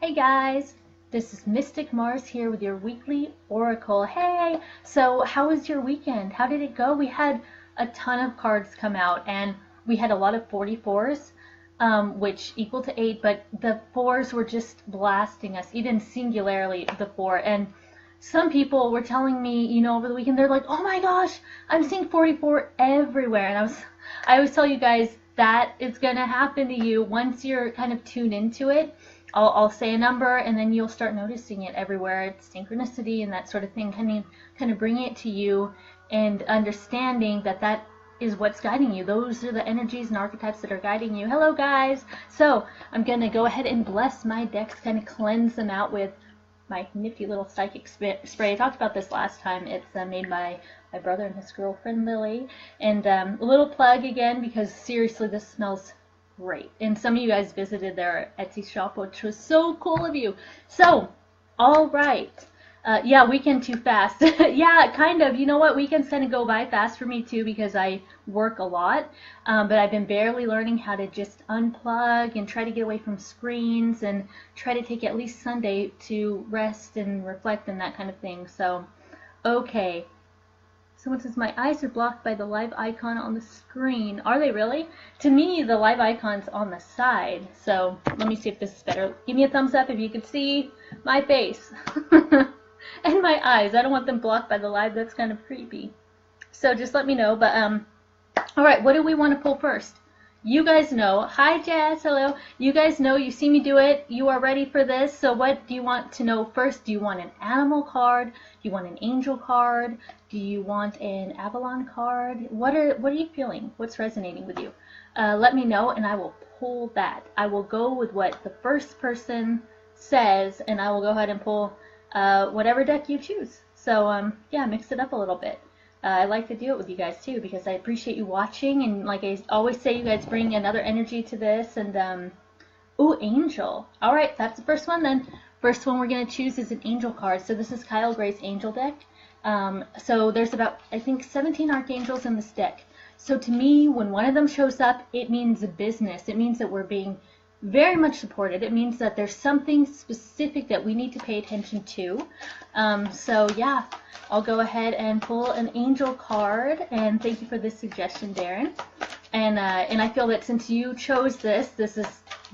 Hey guys, this is Mystic Mars here with your weekly oracle. Hey, so how was your weekend? How did it go? We had a ton of cards come out and we had a lot of 44s, which equal to 8, but the 4s were just blasting us, even singularly the 4. And some people were telling me, over the weekend, they're like, oh my gosh, I'm seeing 44 everywhere. And I always tell you guys that is going to happen to you once you're kind of tuned into it. I'll say a number and then you'll start noticing it everywhere. It's synchronicity and that sort of thing, kind of bringing it to you and understanding that that is what's guiding you. Those are the energies and archetypes that are guiding you. Hello guys! So I'm going to go ahead and bless my decks, kind of cleanse them out with my nifty little psychic spray. I talked about this last time. It's made by my brother and his girlfriend Lily. And a little plug again, because seriously this smells great. And some of you guys visited their Etsy shop, which was so cool of you. So, all right. Yeah, weekend too fast. Yeah, kind of. You know what? Weekends kind of go by fast for me too because I work a lot. But I've been barely learning how to just unplug and try to get away from screens and try to take at least Sunday to rest and reflect and that kind of thing. So, okay. Someone says, my eyes are blocked by the live icon on the screen. Are they really? To me, the live icon's on the side. So let me see if this is better. Give me a thumbs up if you can see my face. And my eyes. I don't want them blocked by the live. That's kind of creepy. So just let me know. But, all right, what do we want to pull first? You guys know. Hi, Jazz. Hello. You guys know. You see me do it. You are ready for this. So what do you want to know first? Do you want an animal card? Do you want an angel card? Do you want an Avalon card? What are you feeling? What's resonating with you? Let me know, and I will pull that. I will go with what the first person says, and I will go ahead and pull whatever deck you choose. So yeah, mix it up a little bit. I like to do it with you guys too because I appreciate you watching, and like I always say, you guys bring another energy to this. And ooh, angel. All right, that's the first one then. First one we're gonna choose is an angel card. So this is Kyle Gray's angel deck. So there's about, I think, 17 archangels in this deck. So to me, when one of them shows up, it means business. It means that we're being very much supported. It means that there's something specific that we need to pay attention to. So yeah, I'll go ahead and pull an angel card, and thank you for this suggestion, Darren. And I feel that since you chose this, this is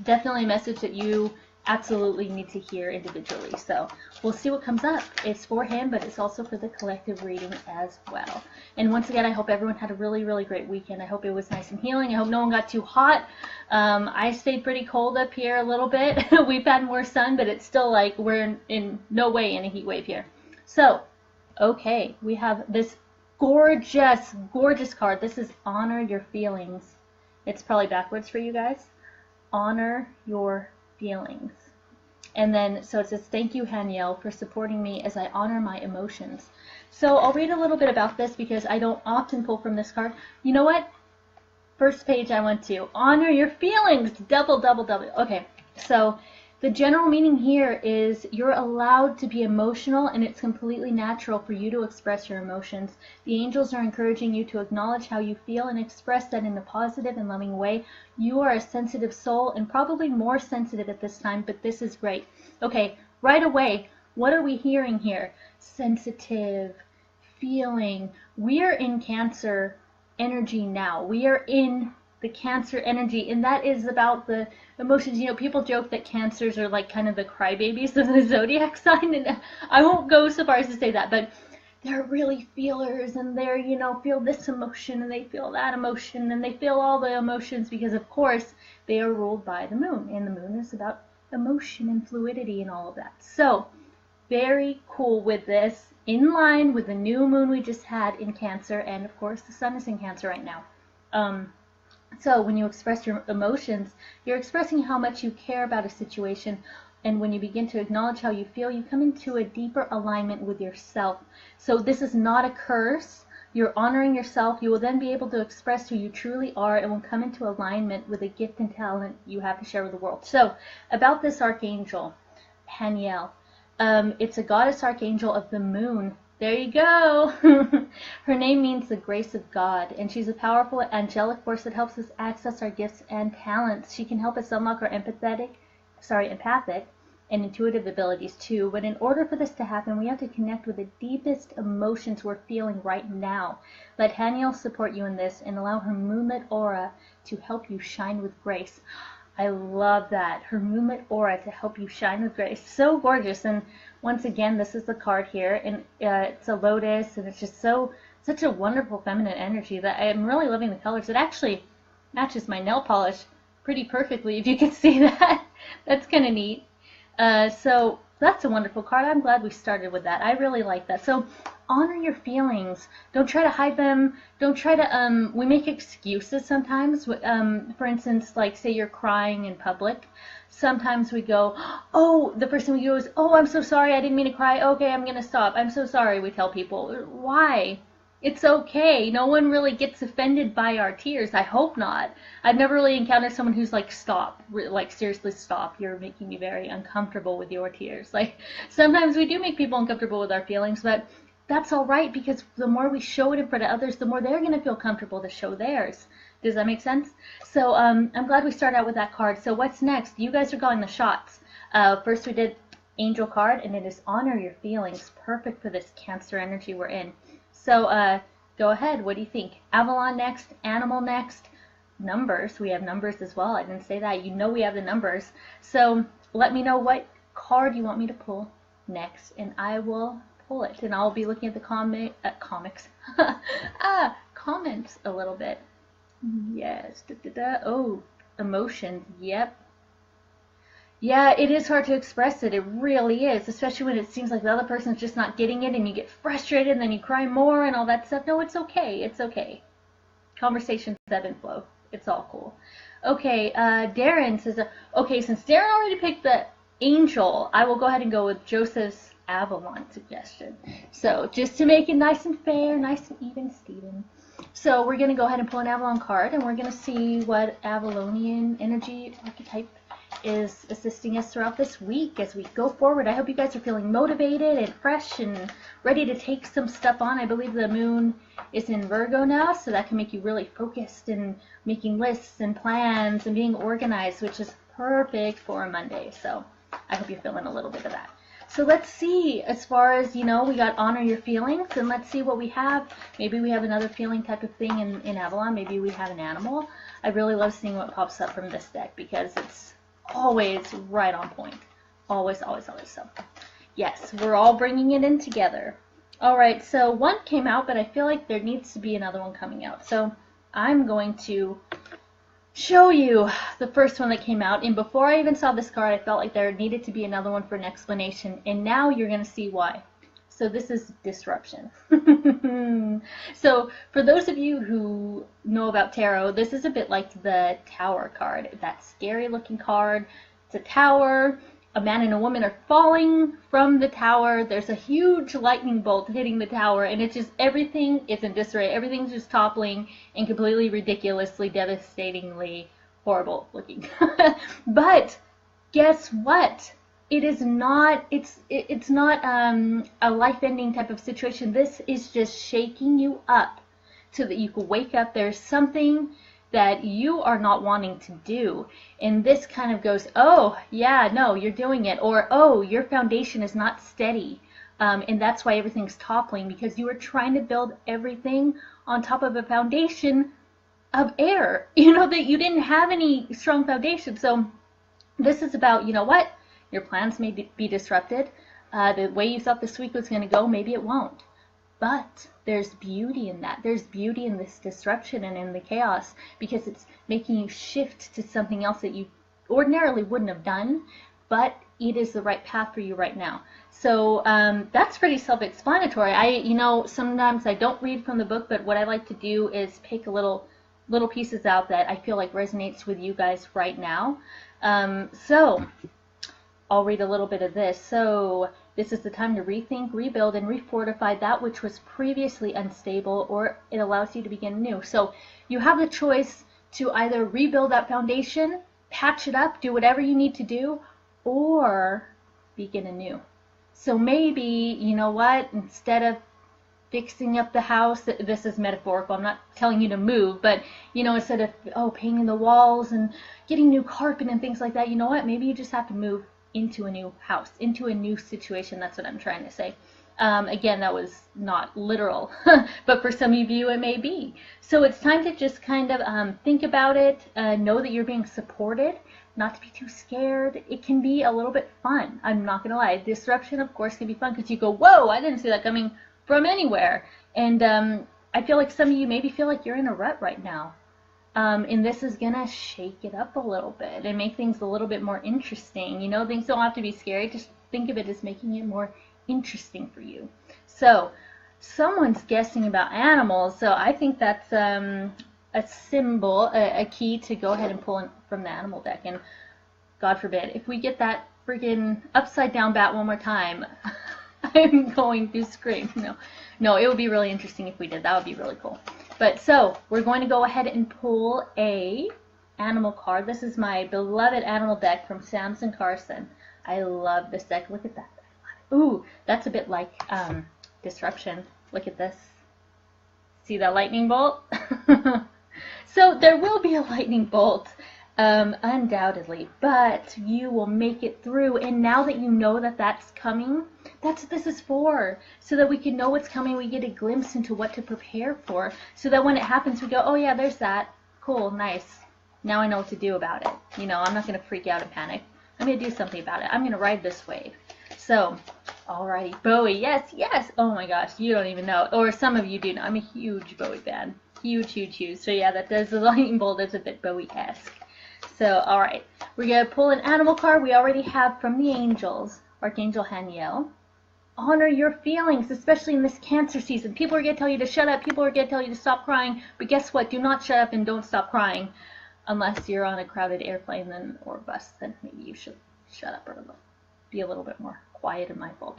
definitely a message that you absolutely need to hear individually. So we'll see what comes up. It's for him, but it's also for the collective reading as well. And once again, I hope everyone had a really, really great weekend. I hope it was nice and healing. I hope no one got too hot. I stayed pretty cold up here a little bit. We've had more sun, but it's still like we're in no way in a heat wave here. So, okay, we have this gorgeous, gorgeous card. This is Honor Your Feelings. It's probably backwards for you guys. Honor your feelings. And then, so it says, thank you, Haniel, for supporting me as I honor my emotions. So I'll read a little bit about this because I don't often pull from this card. You know what? First page I went to. Honor your feelings. Double, double, double. Okay, so the general meaning here is you're allowed to be emotional, and it's completely natural for you to express your emotions. The angels are encouraging you to acknowledge how you feel and express that in a positive and loving way. You are a sensitive soul, and probably more sensitive at this time, but this is great. Okay, right away, what are we hearing here? Sensitive, feeling. We are in Cancer energy now. We are in the Cancer energy, and that is about the emotions. You know, people joke that Cancers are like kind of the crybabies of the zodiac sign, and I won't go so far as to say that, but they're really feelers, and they're, you know, feel this emotion and they feel that emotion and they feel all the emotions because, of course, they are ruled by the moon, and the moon is about emotion and fluidity and all of that. So very cool with this, in line with the new moon we just had in Cancer, and of course the sun is in Cancer right now. So when you express your emotions, you're expressing how much you care about a situation, and when you begin to acknowledge how you feel, you come into a deeper alignment with yourself. So this is not a curse. You're honoring yourself. You will then be able to express who you truly are and will come into alignment with the gift and talent you have to share with the world. So about this archangel, Haniel, it's a goddess archangel of the moon. There you go. Her name means the grace of God, and she's a powerful angelic force that helps us access our gifts and talents. She can help us unlock our empathic, and intuitive abilities too. But in order for this to happen, we have to connect with the deepest emotions we're feeling right now. Let Haniel support you in this and allow her moonlit aura to help you shine with grace. I love that. Her moonlit aura to help you shine with grace. So gorgeous. And once again, this is the card here, and it's a lotus, and it's just such a wonderful feminine energy that I'm really loving the colors. It actually matches my nail polish pretty perfectly, if you can see that. That's kind of neat. So that's a wonderful card. I'm glad we started with that. I really like that. So honor your feelings. Don't try to hide them. Don't try to, we make excuses sometimes. For instance, like say you're crying in public. Sometimes we go, oh, the person we go is, oh, I'm so sorry. I didn't mean to cry. Okay, I'm going to stop. I'm so sorry, we tell people. Why? It's okay. No one really gets offended by our tears. I hope not. I've never really encountered someone who's like, stop. Like, seriously, stop. You're making me very uncomfortable with your tears. Like, sometimes we do make people uncomfortable with our feelings, but that's all right, because the more we show it in front of others, the more they're going to feel comfortable to show theirs. Does that make sense? So I'm glad we started out with that card. So what's next? You guys are calling the shots. First we did Angel card, and it is honor your feelings. Perfect for this Cancer energy we're in. So go ahead. What do you think? Avalon next, Animal next, numbers. We have numbers as well. I didn't say that. You know we have the numbers. So let me know what card you want me to pull next, and I will pull it. And I'll be looking at the comics. Comments a little bit. Yes. Oh, emotions. Yep. Yeah, it is hard to express it. It really is, especially when it seems like the other person's just not getting it, and you get frustrated, and then you cry more and all that stuff. No, it's okay. It's okay. Conversations ebb and flow. It's all cool. Okay, Darren says, okay, since Darren already picked the Angel, I will go ahead and go with Joseph's Avalon suggestion. So just to make it nice and fair, nice and even, Steven. So we're going to go ahead and pull an Avalon card, and we're going to see what Avalonian energy archetype is assisting us throughout this week as we go forward. I hope you guys are feeling motivated and fresh and ready to take some stuff on. I believe the moon is in Virgo now, so that can make you really focused and making lists and plans and being organized, which is perfect for a Monday. So I hope you're feeling a little bit of that. So let's see, as far as, you know, we got honor your feelings, and let's see what we have. Maybe we have another feeling type of thing in Avalon. Maybe we have an animal. I really love seeing what pops up from this deck because it's always right on point. Always, always, always. So yes, we're all bringing it in together. All right, so one came out, but I feel like there needs to be another one coming out. So I'm going to show you the first one that came out, and before I even saw this card, I felt like there needed to be another one for an explanation, and now you're going to see why. So this is disruption. So for those of you who know about tarot, this is a bit like the Tower card. That scary looking card. It's a tower. A man and a woman are falling from the tower. There's a huge lightning bolt hitting the tower, and it's just, everything is in disarray. Everything's just toppling and completely ridiculously, devastatingly horrible looking. But guess what? It is not, it's not a life-ending type of situation. This is just shaking you up so that you can wake up. There's something that you are not wanting to do, and this kind of goes, oh yeah, no, you're doing it, or oh, your foundation is not steady, and that's why everything's toppling, because you were trying to build everything on top of a foundation of air, you know, that you didn't have any strong foundation. So this is about, you know what, your plans may be disrupted. The way you thought this week was going to go, maybe it won't. But there's beauty in that. There's beauty in this disruption and in the chaos, because it's making you shift to something else that you ordinarily wouldn't have done, but it is the right path for you right now. So that's pretty self-explanatory. You know, sometimes I don't read from the book, but what I like to do is pick little pieces out that I feel like resonates with you guys right now. So I'll read a little bit of this. So this is the time to rethink, rebuild, and refortify that which was previously unstable, or it allows you to begin new. So you have the choice to either rebuild that foundation, patch it up, do whatever you need to do, or begin anew. So maybe, you know what, instead of fixing up the house, this is metaphorical, I'm not telling you to move, but, you know, instead of, painting the walls and getting new carpet and things like that, you know what, maybe you just have to move into a new house, into a new situation. That's what I'm trying to say. Again, that was not literal, but for some of you it may be. So it's time to just kind of think about it, know that you're being supported, not to be too scared. It can be a little bit fun. I'm not going to lie. Disruption, of course, can be fun because you go, whoa, I didn't see that coming from anywhere. And I feel like some of you maybe feel like you're in a rut right now. And this is going to shake it up a little bit and make things a little bit more interesting. You know, things don't have to be scary. Just think of it as making it more interesting for you. So someone's guessing about animals, so I think that's a symbol, a key to go ahead and pull in from the animal deck. And God forbid, if we get that freaking upside down bat one more time, I'm going to scream. No, it would be really interesting if we did. That would be really cool. But so we're going to go ahead and pull a animal card. This is my beloved animal deck from Samson Carson. I love this deck. Look at that. Ooh, that's a bit like disruption. Look at this. See that lightning bolt? So there will be a lightning bolt, undoubtedly, but you will make it through. And now that you know that that's coming, that's what this is for. So that we can know what's coming, we get a glimpse into what to prepare for. So that when it happens, we go, oh yeah, there's that. Cool, nice. Now I know what to do about it. You know, I'm not going to freak out and panic. I'm going to do something about it. I'm going to ride this wave. So, alrighty, Bowie, yes, yes. Oh my gosh, you don't even know, or some of you do know. I'm a huge Bowie fan, huge. So yeah, that does the lightning bolt is a bit Bowie-esque. So, alright, we're gonna pull an animal card. We already have from the angels, Archangel Haniel. Honor your feelings, especially in this Cancer season. People are gonna tell you to shut up. People are gonna tell you to stop crying. But guess what? Do not shut up and don't stop crying, unless you're on a crowded airplane or bus. Then maybe you should shut up or be a little bit more quiet and mindful.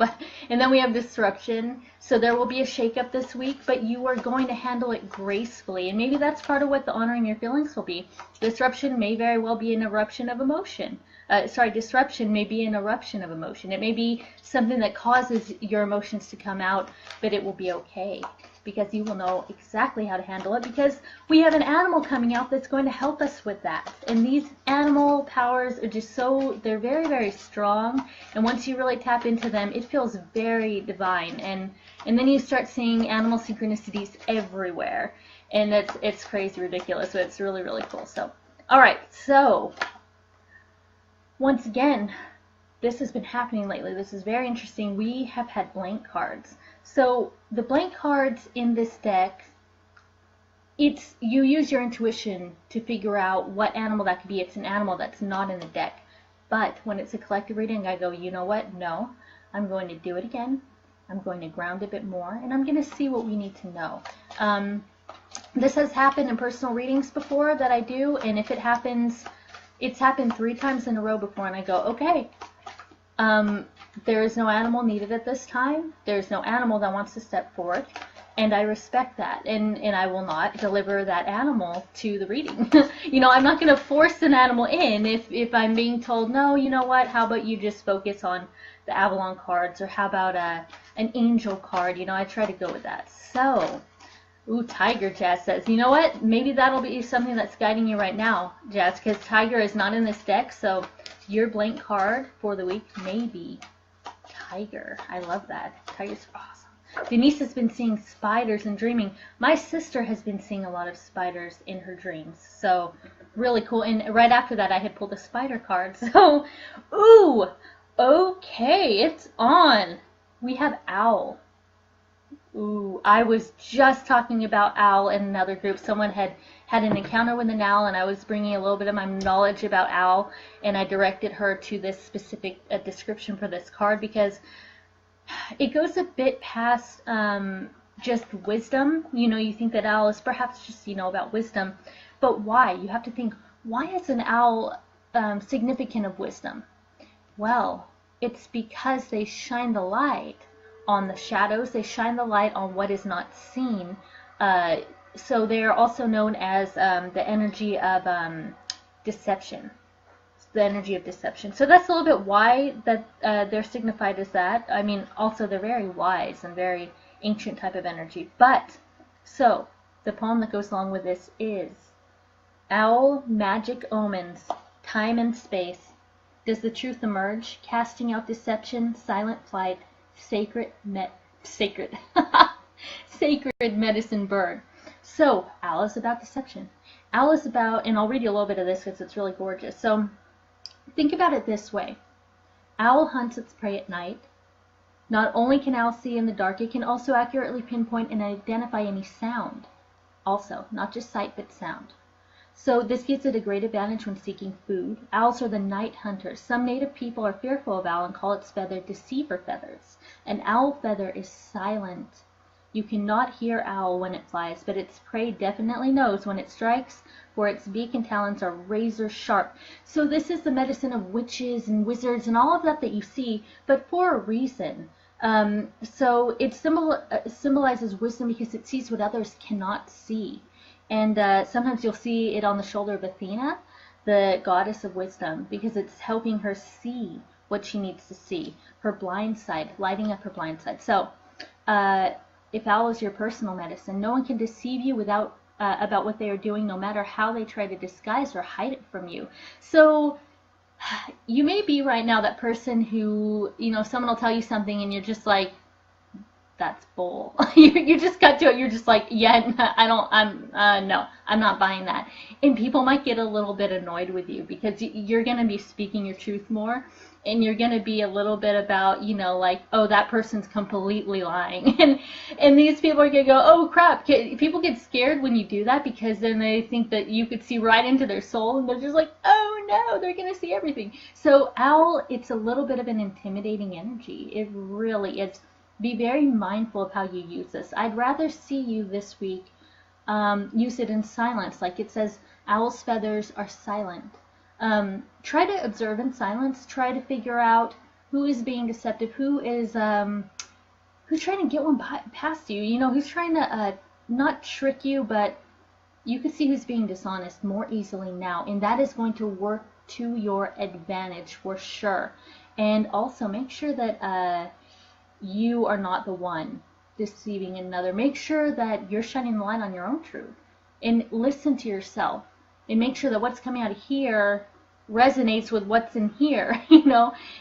And then we have disruption. So there will be a shakeup this week, but you are going to handle it gracefully. And maybe that's part of what the honoring your feelings will be. Disruption may very well be an eruption of emotion. Disruption may be an eruption of emotion. It may be something that causes your emotions to come out, but it will be okay, because you will know exactly how to handle it, because we have an animal coming out that's going to help us with that. And these animal powers are just they're very, very strong. And once you really tap into them, it feels very divine. And then you start seeing animal synchronicities everywhere. And it's crazy, ridiculous. So it's really, really cool. So, all right. So, once again, this has been happening lately. This is very interesting. We have had blank cards. So the blank cards in this deck, you use your intuition to figure out what animal that could be. It's an animal that's not in the deck. But when it's a collective reading, I go, you know what? No, I'm going to do it again. I'm going to ground a bit more, and I'm going to see what we need to know. This has happened in personal readings before that I do, and if it happens, it's happened 3 times in a row before, and I go, okay. There is no animal needed at this time. There's no animal that wants to step forward, and I respect that, and I will not deliver that animal to the reading. You know, I'm not going to force an animal in if I'm being told, no, you know what, how about you just focus on the Avalon cards, or how about an angel card. You know, I try to go with that. So, ooh, Tiger, Jazz says, you know what, maybe that'll be something that's guiding you right now, Jazz, because Tiger is not in this deck, so your blank card for the week may be Tiger. I love that. Tiger's awesome. Denise has been seeing spiders and dreaming. My sister has been seeing a lot of spiders in her dreams. So, really cool. And right after that, I had pulled a spider card. So, ooh, okay, it's on. We have Owl. Ooh, I was just talking about owl in another group. Someone had an encounter with an owl, and I was bringing a little bit of my knowledge about owl, and I directed her to this specific description for this card, because it goes a bit past just wisdom. You know, you think that owl is perhaps just, you know, about wisdom, but why? You have to think, why is an owl significant of wisdom? Well, it's because they shine the light on the shadows. They shine the light on what is not seen. So they are also known as the energy of deception. The energy of deception. So that's a little bit why that they're signified as that. I mean, also they're very wise and very ancient type of energy. But, so, the poem that goes along with this is Owl, Magic Omens, Time and Space, Does the truth emerge? Casting out deception, silent flight, sacred sacred medicine bird. So, owl is about deception. Owl is about, and I'll read you a little bit of this because it's really gorgeous. So, think about it this way. Owl hunts its prey at night. Not only can owl see in the dark, it can also accurately pinpoint and identify any sound. Also, not just sight, but sound. So this gives it a great advantage when seeking food. Owls are the night hunters. Some native people are fearful of owl and call its feather deceiver feathers. An owl feather is silent. You cannot hear owl when it flies, but its prey definitely knows when it strikes, for its beak and talons are razor sharp. So this is the medicine of witches and wizards and all of that you see, but for a reason. So it symbolizes wisdom because it sees what others cannot see. And sometimes you'll see it on the shoulder of Athena, the goddess of wisdom, because it's helping her see what she needs to see, her blind side, lighting up her blind side. So if owl is your personal medicine, no one can deceive you about what they are doing, no matter how they try to disguise or hide it from you. So you may be right now that person who, someone will tell you something and you're just like, that's bull. you just got to it. You're just like, yeah, no, I'm not buying that. And people might get a little bit annoyed with you because you're going to be speaking your truth more, and you're going to be a little bit about, like, oh, that person's completely lying. And these people are going to go, oh, crap. People get scared when you do that because then they think that you could see right into their soul, and they're just like, oh, no, they're going to see everything. So owl, it's a little bit of an intimidating energy. It really is. Be very mindful of how you use this. I'd rather see you this week use it in silence. Like it says, owl's feathers are silent. Try to observe in silence. Try to figure out who is being deceptive, who's trying to get one past you. Who's trying to not trick you, but you can see who's being dishonest more easily now. And that is going to work to your advantage for sure. And also make sure that you are not the one deceiving another. Make sure that you're shining the light on your own truth, and listen to yourself, and make sure that what's coming out of here resonates with what's in here,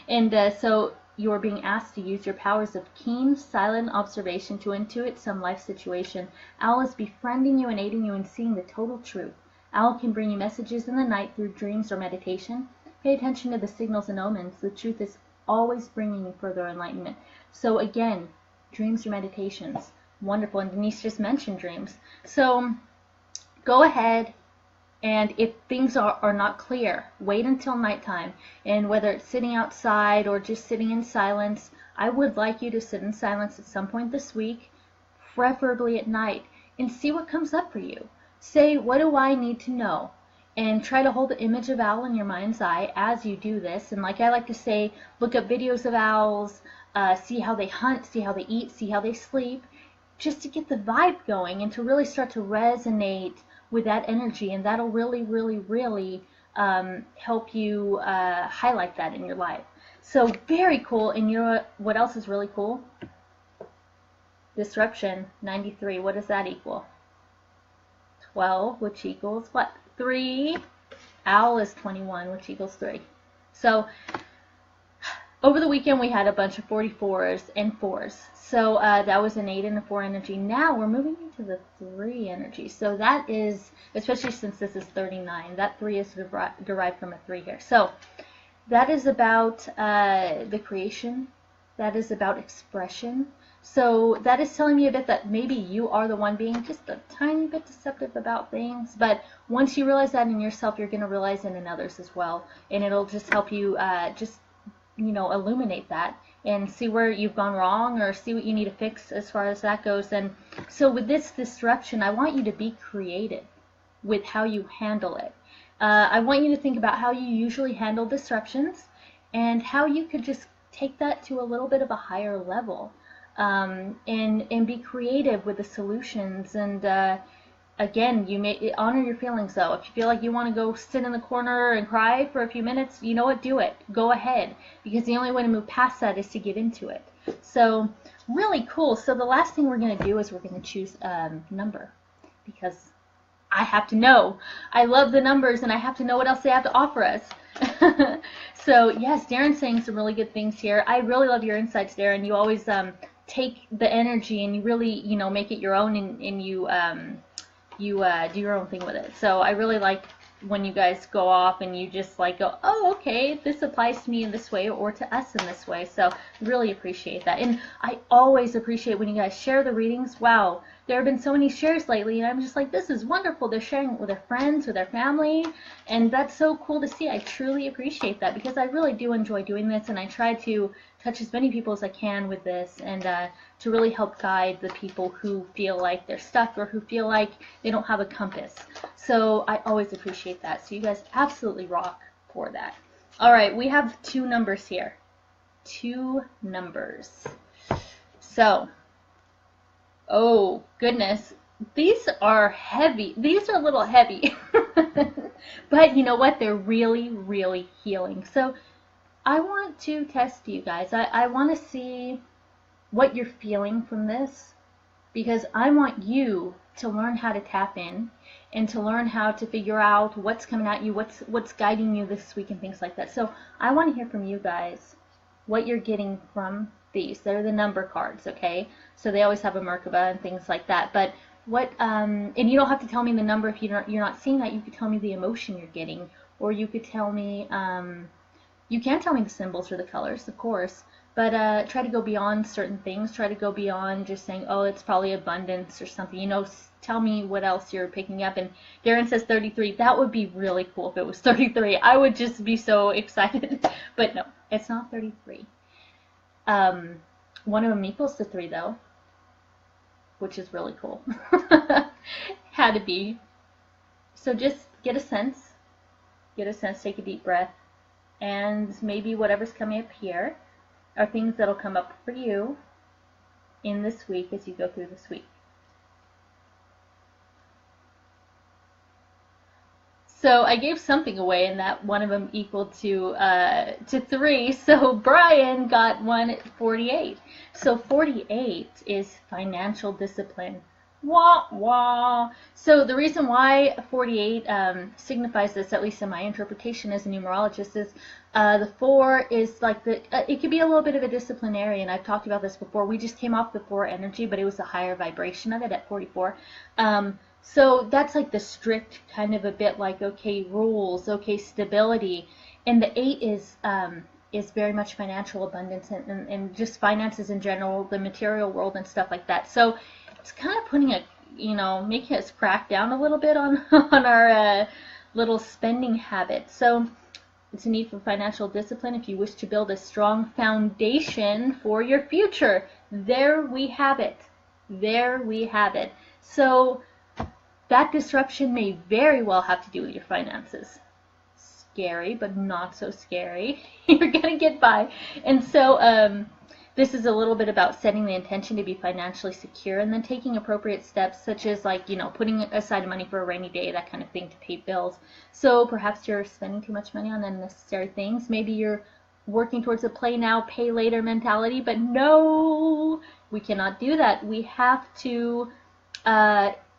and so you're being asked to use your powers of keen, silent observation to intuit some life situation. Owl is befriending you and aiding you in seeing the total truth. Owl can bring you messages in the night through dreams or meditation. Pay attention to the signals and omens. The truth is always bringing you further enlightenment. So again, dreams or meditations, wonderful. And Denise just mentioned dreams. So go ahead, and if things are not clear, wait until nighttime. And whether it's sitting outside or just sitting in silence, I would like you to sit in silence at some point this week, preferably at night, and see what comes up for you. Say, what do I need to know? And try to hold the image of owl in your mind's eye as you do this. And like I like to say, look up videos of owls, see how they hunt, see how they eat, see how they sleep, just to get the vibe going and to really start to resonate with that energy. And that'll really, really, really help you highlight that in your life. So very cool. And what else is really cool? Disruption, 93. What does that equal? 12, which equals what? 3. Owl is 21, which equals 3. So over the weekend we had a bunch of 44s and 4s. So that was an 8 and a 4 energy. Now we're moving into the 3 energy. So that is, especially since this is 39, that 3 is derived from a 3 here. So that is about the creation. That is about expression. So that is telling me a bit that maybe you are the one being just a tiny bit deceptive about things. But once you realize that in yourself, you're going to realize it in others as well. And it'll just help you illuminate that and see where you've gone wrong or see what you need to fix as far as that goes. And so with this disruption, I want you to be creative with how you handle it. I want you to think about how you usually handle disruptions and how you could just take that to a little bit of a higher level. And be creative with the solutions. And again, you may honor your feelings though. If you feel like you want to go sit in the corner and cry for a few minutes, you know what, do it. Go ahead, because the only way to move past that is to get into it. So really cool. So the last thing we're going to do is we're going to choose a number, because I have to know. I love the numbers, and I have to know what else they have to offer us. So yes, Darren's saying some really good things here. I really love your insights, Darren. You always take the energy and you really, you know, make it your own, and you do your own thing with it. So I really like when you guys go off and you just like go, oh, okay, this applies to me in this way or to us in this way. So really appreciate that. And I always appreciate when you guys share the readings. Wow, there have been so many shares lately, and I'm just like, this is wonderful. They're sharing it with their friends, with their family, and that's so cool to see. I truly appreciate that because I really do enjoy doing this, and I try to touch as many people as I can with this, and to really help guide the people who feel like they're stuck or who feel like they don't have a compass. So I always appreciate that. So you guys absolutely rock for that. All right, we have 2 numbers here. 2 numbers. So, oh goodness, these are heavy. These are a little heavy. But you know what? They're really, really healing. So I want to test you guys. I want to see what you're feeling from this, because I want you to learn how to tap in and to learn how to figure out what's coming at you, what's guiding you this week and things like that. So I want to hear from you guys what you're getting from these. They're the number cards, okay? So they always have a Merkaba and things like that. But what and you don't have to tell me the number if you're not seeing that. You could tell me the emotion you're getting, or you could tell me you can tell me the symbols or the colors, of course, but try to go beyond certain things. Try to go beyond just saying, oh, it's probably abundance or something. You know, tell me what else you're picking up. And Darren says 33. That would be really cool if it was 33. I would just be so excited. But no, it's not 33. One of them equals to 3, though, which is really cool. Had to be. So just get a sense. Get a sense. Take a deep breath. And maybe whatever's coming up here are things that'll come up for you in this week as you go through this week. So I gave something away, and that one of them equaled to 3. So Brian got one at 48. So 48 is financial discipline. Wah, wah. So the reason why 48 signifies this, at least in my interpretation as a numerologist, is the 4 is like it could be a little bit of a disciplinarian. I've talked about this before. We just came off the 4 energy, but it was a higher vibration of it at 44. So that's like the strict kind of a bit like, okay, rules, okay, stability. And the 8 is very much financial abundance and just finances in general, the material world and stuff like that. So it's kind of putting making us crack down a little bit on our little spending habits. So it's a need for financial discipline if you wish to build a strong foundation for your future. There we have it. There we have it. So that disruption may very well have to do with your finances. Scary, but not so scary. You're going to get by. And so this is a little bit about setting the intention to be financially secure and then taking appropriate steps, such as putting aside money for a rainy day, that kind of thing, to pay bills. So perhaps you're spending too much money on unnecessary things. Maybe you're working towards a play now, pay later mentality, but no, we cannot do that. We have to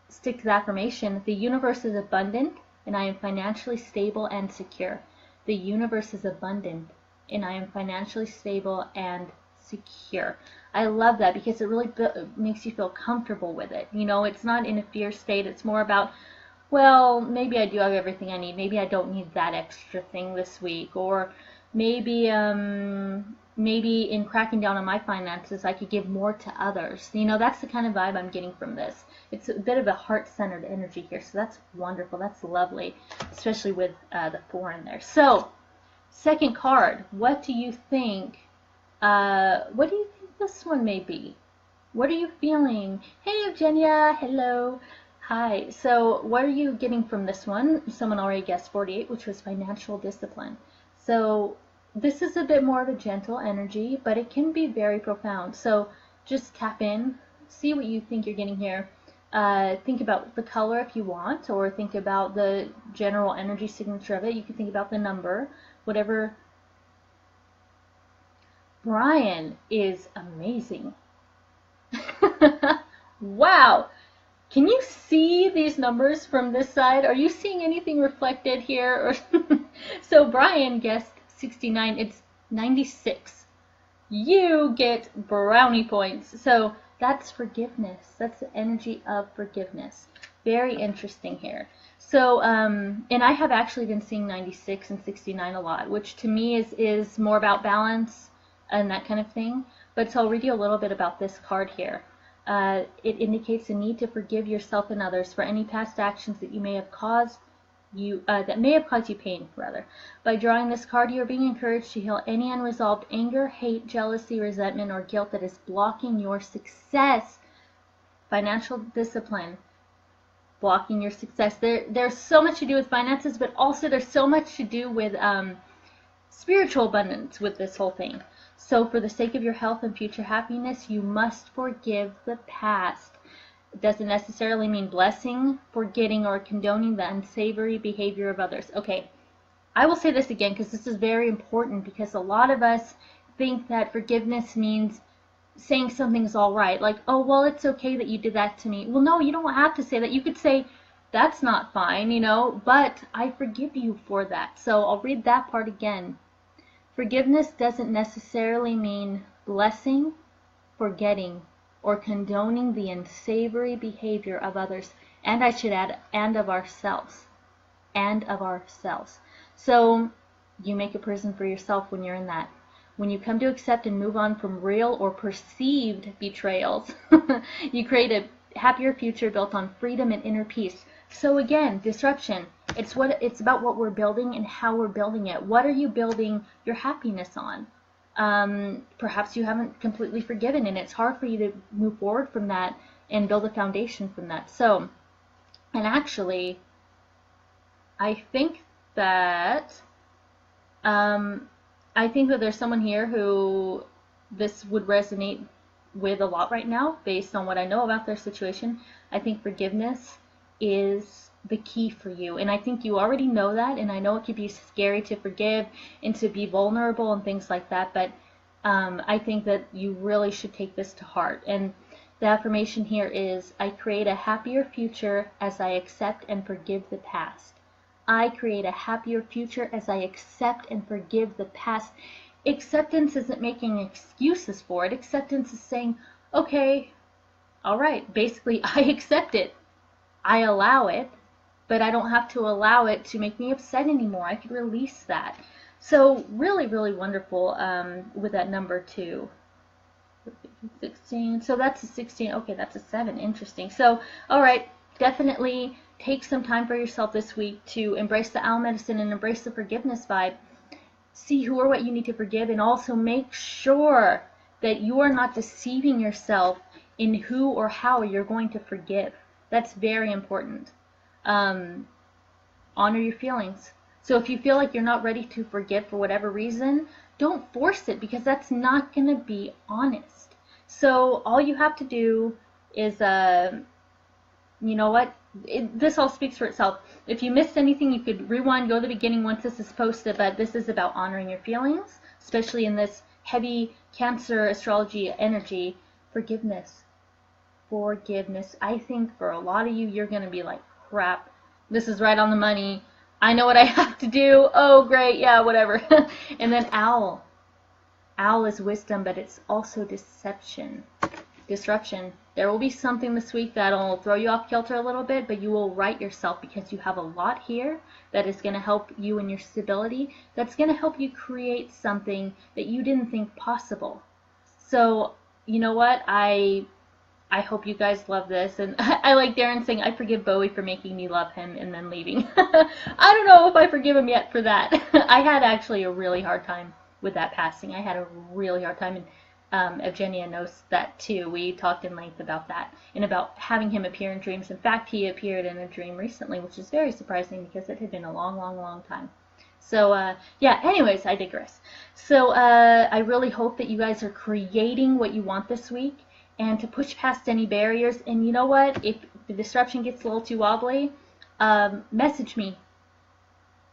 stick to the affirmation. The universe is abundant and I am financially stable and secure. The universe is abundant and I am financially stable and secure. I love that because it really makes you feel comfortable with it. You know, it's not in a fear state. It's more about, well, maybe I do have everything I need. Maybe I don't need that extra thing this week. Or maybe in cracking down on my finances, I could give more to others. You know, that's the kind of vibe I'm getting from this. It's a bit of a heart-centered energy here, so that's wonderful. That's lovely, especially with the 4 in there. So, second card, what do you think? What do you think this one may be? What are you feeling? Hey, Eugenia, hello. Hi. So, what are you getting from this one? Someone already guessed 48, which was financial discipline. So, this is a bit more of a gentle energy, but it can be very profound. So, just tap in, see what you think you're getting here. Think about the color if you want, or think about the general energy signature of it. You can think about the number, whatever. Brian is amazing. Wow. Can you see these numbers from this side? Are you seeing anything reflected here? So Brian guessed 69. It's 96. You get brownie points. So that's forgiveness. That's the energy of forgiveness. Very interesting here. So, and I have actually been seeing 96 and 69 a lot, which to me is more about balance and that kind of thing. But so I'll read you a little bit about this card here. It indicates a need to forgive yourself and others for any past actions that you may have caused you pain, rather. By drawing this card, you are being encouraged to heal any unresolved anger, hate, jealousy, resentment, or guilt that is blocking your success. Financial discipline, blocking your success. There's so much to do with finances, but also there's so much to do with spiritual abundance with this whole thing. So for the sake of your health and future happiness, you must forgive the past. It doesn't necessarily mean blessing, forgetting, or condoning the unsavory behavior of others. Okay, I will say this again because this is very important, because a lot of us think that forgiveness means saying something's all right. Like, oh, well, it's okay that you did that to me. Well, no, you don't have to say that. You could say, that's not fine, you know, but I forgive you for that. So I'll read that part again. Forgiveness doesn't necessarily mean blessing, forgetting, or condoning the unsavory behavior of others, and I should add, and of ourselves. And of ourselves. So you make a prison for yourself when you're in that. When you come to accept and move on from real or perceived betrayals, you create a happier future built on freedom and inner peace. So again, disruption. It's about what we're building and how we're building it. What are you building your happiness on? Perhaps you haven't completely forgiven, and it's hard for you to move forward from that and build a foundation from that. So, and actually, I think that there's someone here who this would resonate with a lot right now, based on what I know about their situation. I think forgiveness is the key for you, and I think you already know that, and I know it can be scary to forgive and to be vulnerable and things like that, but I think that you really should take this to heart. And the affirmation here is, I create a happier future as I accept and forgive the past. I create a happier future as I accept and forgive the past. Acceptance isn't making excuses for it. Acceptance is saying, okay, all right, basically I accept it. I allow it, but I don't have to allow it to make me upset anymore. I can release that. So really, really wonderful with that number 2. 16. So that's a 16. Okay, that's a 7. Interesting. So, all right, definitely take some time for yourself this week to embrace the owl medicine and embrace the forgiveness vibe. See who or what you need to forgive, and also make sure that you are not deceiving yourself in who or how you're going to forgive. That's very important. Honor your feelings. So if you feel like you're not ready to forgive for whatever reason, don't force it, because that's not going to be honest. So all you have to do is, you know what? This all speaks for itself. If you missed anything, you could rewind, go to the beginning once this is posted, but this is about honoring your feelings, especially in this heavy Cancer astrology energy. Forgiveness. Forgiveness. I think for a lot of you, you're going to be like, crap, this is right on the money. I know what I have to do. Oh, great. Yeah, whatever. And then owl. Owl is wisdom, but it's also deception. Disruption. There will be something this week that'll throw you off kilter a little bit, but you will right yourself, because you have a lot here that is going to help you in your stability. That's going to help you create something that you didn't think possible. So, you know what? I hope you guys love this, and I like Darren saying, I forgive Bowie for making me love him and then leaving. I don't know if I forgive him yet for that. I had actually a really hard time with that passing. I had a really hard time, and Evgenia knows that too. We talked in length about that, and about having him appear in dreams. In fact, he appeared in a dream recently, which is very surprising because it had been a long, long, long time. So, yeah, anyways, I digress. So, I really hope that you guys are creating what you want this week, and to push past any barriers. And you know what? If the disruption gets a little too wobbly, message me.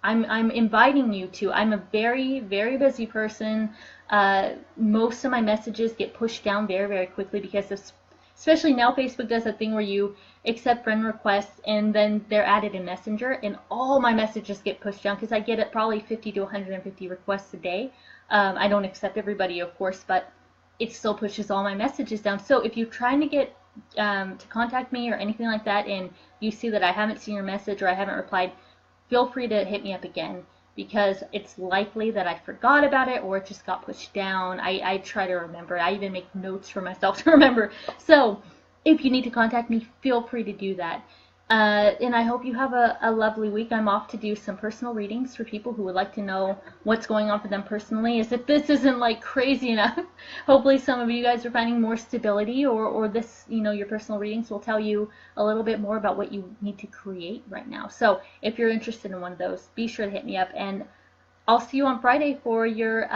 I'm inviting you to. I'm a very, very busy person. Most of my messages get pushed down very, very quickly because of especially now Facebook does a thing where you accept friend requests and then they're added in Messenger, and all my messages get pushed down because I get it probably 50 to 150 requests a day. I don't accept everybody, of course, but it still pushes all my messages down. So if you're trying to get to contact me or anything like that, and you see that I haven't seen your message or I haven't replied, feel free to hit me up again, because it's likely that I forgot about it or it just got pushed down. I try to remember. I even make notes for myself to remember. So if you need to contact me, feel free to do that. And I hope you have a lovely week. I'm off to do some personal readings for people who would like to know what's going on for them personally. As if this isn't like crazy enough. Hopefully some of you guys are finding more stability, or this, your personal readings will tell you a little bit more about what you need to create right now. So if you're interested in one of those, be sure to hit me up, and I'll see you on Friday for your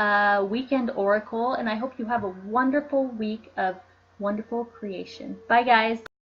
weekend oracle, and I hope you have a wonderful week of wonderful creation. Bye, guys.